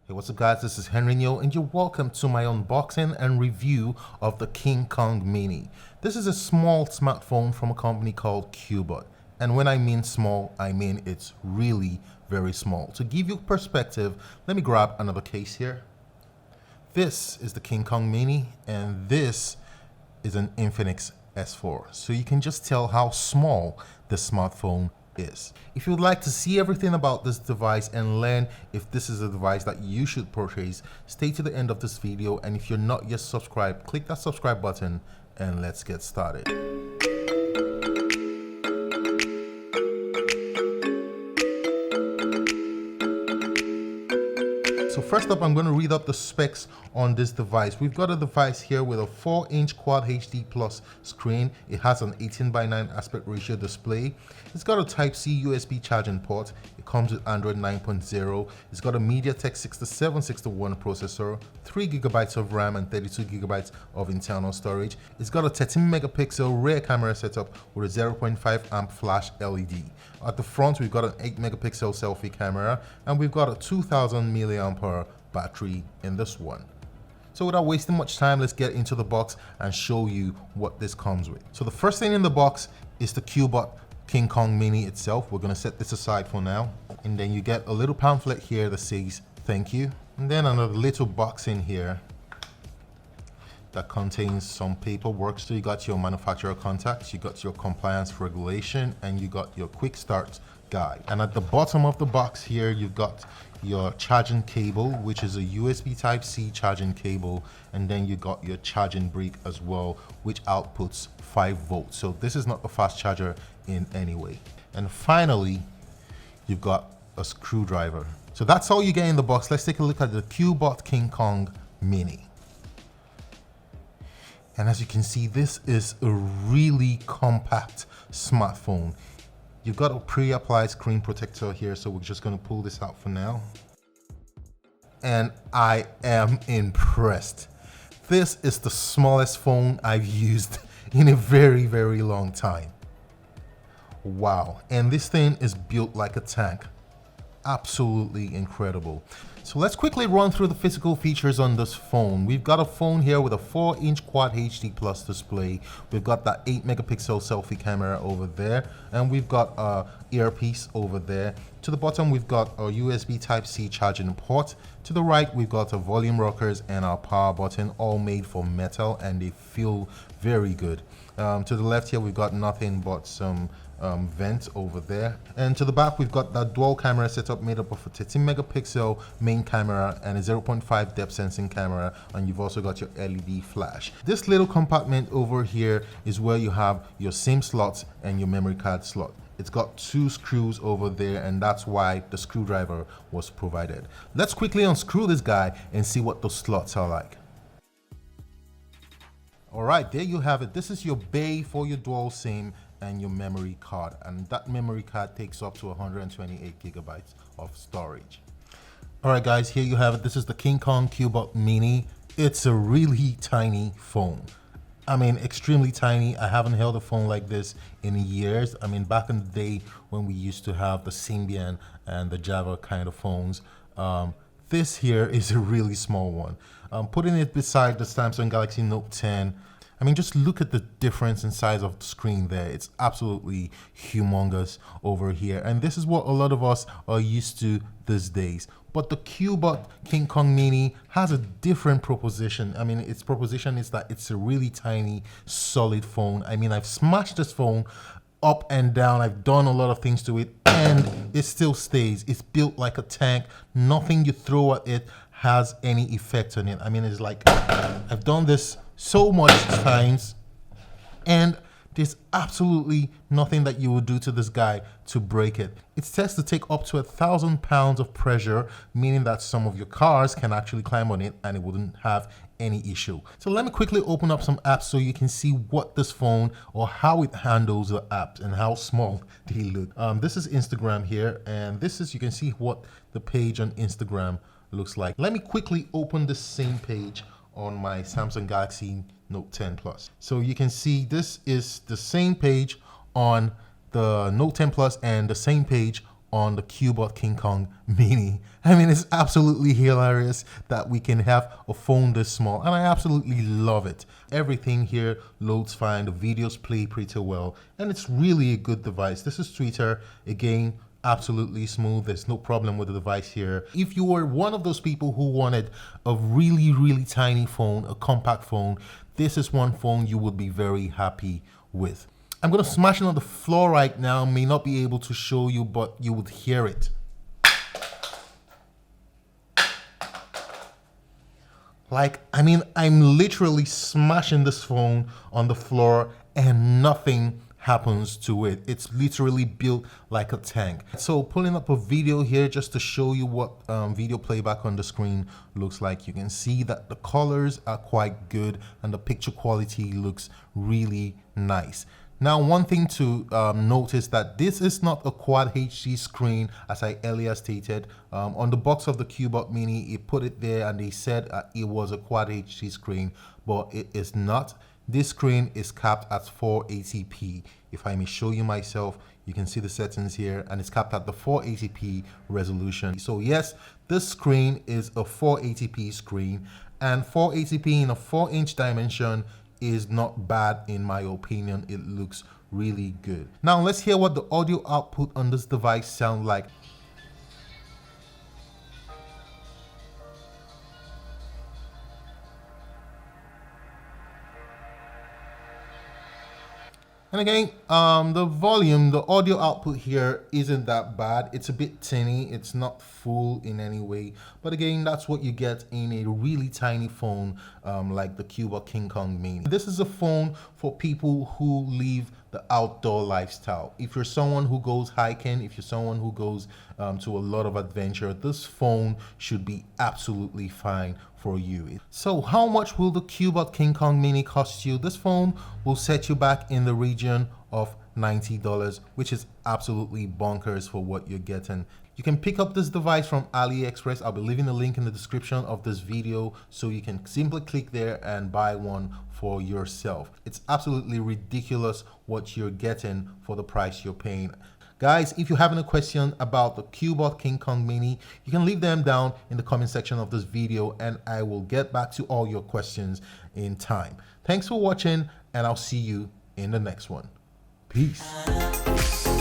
Hey, what's up guys, this is Henry and you're welcome to my unboxing and review of the King Kong Mini. This is a small smartphone from a company called Cubot. And when I mean small, I mean it's really very small. To give you perspective, let me grab another case here. This is the King Kong Mini and this is an Infinix S4. So you can just tell how small this smartphone is. If you would like to see everything about this device and learn if this is a device that you should purchase, stay to the end of this video, and if you're not yet subscribed, click that subscribe button and let's get started. So first up, I'm going to read up the specs on this device. We've got a device here with a 4-inch Quad HD Plus screen. It has an 18:9 aspect ratio display. It's got a Type-C USB charging port. It comes with Android 9.0. It's got a MediaTek 6761 processor, 3 GB of RAM and 32 GB of internal storage. It's got a 13 megapixel rear camera setup with a 0.5 amp flash LED. At the front, we've got an 8 megapixel selfie camera, and we've got a 2000 milliampere battery in this one. So without wasting much time, let's get into the box and show you what this comes with. So the first thing in the box is the Cubot King Kong Mini itself. We're going to set this aside for now. And then you get a little pamphlet here that says thank you. And then another little box in here that contains some paperwork. So you got your manufacturer contacts, you got your compliance regulation, and you got your quick start guide. And at the bottom of the box here, you've got your charging cable, which is a USB Type-C charging cable, and then you got your charging brick as well, which outputs 5 volts. So this is not a fast charger in any way. And finally, you've got a screwdriver. So that's all you get in the box. Let's take a look at the Cubot King Kong Mini. And as you can see, this is a really compact smartphone. You've got a pre-applied screen protector here, so we're just going to pull this out for now. And I am impressed. This is the smallest phone I've used in a very, very long time. Wow. And this thing is built like a tank. Absolutely incredible. So let's quickly run through the physical features on this phone. We've got a phone here with a 4-inch Quad HD Plus display. We've got that 8 megapixel selfie camera over there, and we've got a earpiece over there. To the bottom, we've got a USB Type-C charging port. To the right, we've got our volume rockers and our power button, all made from metal, and they feel very good. To the left here, we've got nothing but some vent over there, and to the back we've got that dual camera setup made up of a 13 megapixel main camera and a 0.5 depth sensing camera, and you've also got your LED flash. This little compartment over here is where you have your SIM slots and your memory card slot. It's got 2 screws over there, and that's why the screwdriver was provided. Let's quickly unscrew this guy and see what those slots are like. Alright, there you have it. This is your bay for your dual SIM and your memory card, and that memory card takes up to 128 gigabytes of storage. Alright guys, here you have it. This is the King Kong Cubot Mini. It's a really tiny phone. I mean, extremely tiny. I haven't held a phone like this in years. I mean, back in the day when we used to have the Symbian and the Java kind of phones, this here is a really small one. Putting it beside the Samsung Galaxy Note 10, I mean, just look at the difference in size of the screen there. It's absolutely humongous over here. And this is what a lot of us are used to these days. But the Cubot King Kong Mini has a different proposition. I mean, its proposition is that it's a really tiny, solid phone. I mean, I've smashed this phone up and down. I've done a lot of things to it, and it still stays. It's built like a tank. Nothing you throw at it has any effect on it. I mean, it's like I've done this so much times, and there's absolutely nothing that you will do to this guy to break it. It's said to take up to 1,000 pounds of pressure, meaning that some of your cars can actually climb on it and it wouldn't have any issue. So let me quickly open up some apps so you can see what this phone or how it handles the apps and how small they look. This is Instagram here, and this is, you can see what the page on Instagram looks like. Let me quickly open the same page on my Samsung Galaxy Note 10 Plus. So you can see this is the same page on the Note 10 Plus and the same page on the Cubot King Kong Mini. I mean, it's absolutely hilarious that we can have a phone this small, and I absolutely love it. Everything here loads fine, the videos play pretty well, and it's really a good device. This is Twitter, again, absolutely smooth. There's no problem with the device here. If you were one of those people who wanted a really tiny phone, a compact phone, this is one phone you would be very happy with. I'm going to smash it on the floor right now. May not be able to show you, but you would hear it. Like, I mean, I'm literally smashing this phone on the floor and nothing happens to it. It's literally built like a tank. So pulling up a video here just to show you what video playback on the screen looks like. You can see that the colors are quite good and the picture quality looks really nice. Now, one thing to notice that this is not a Quad HD screen, as I earlier stated. On the box of the Cubot Mini, it put it there and they said it was a Quad HD screen, but it is not. This screen is capped at 480p. If I may show you myself, you can see the settings here, and it's capped at the 480p resolution. So yes, this screen is a 480p screen, and 480p in a 4-inch dimension is not bad in my opinion. It looks really good. Now let's hear what the audio output on this device sound like. And again, the volume, the audio output here isn't that bad. It's a bit tinny. It's not full in any way. But again, that's what you get in a really tiny phone like the Cubot King Kong Mini. This is a phone for people who live the outdoor lifestyle. If you're someone who goes hiking, if you're someone who goes to a lot of adventure, this phone should be absolutely fine for you. So how much will the Cubot King Kong Mini cost you? This phone will set you back in the region of $90, which is absolutely bonkers for what you're getting. You can pick up this device from AliExpress. I'll be leaving the link in the description of this video so you can simply click there and buy one for yourself. It's absolutely ridiculous what you're getting for the price you're paying. Guys, if you have any question about the Cubot King Kong Mini, you can leave them down in the comment section of this video and I will get back to all your questions in time. Thanks for watching and I'll see you in the next one. Peace.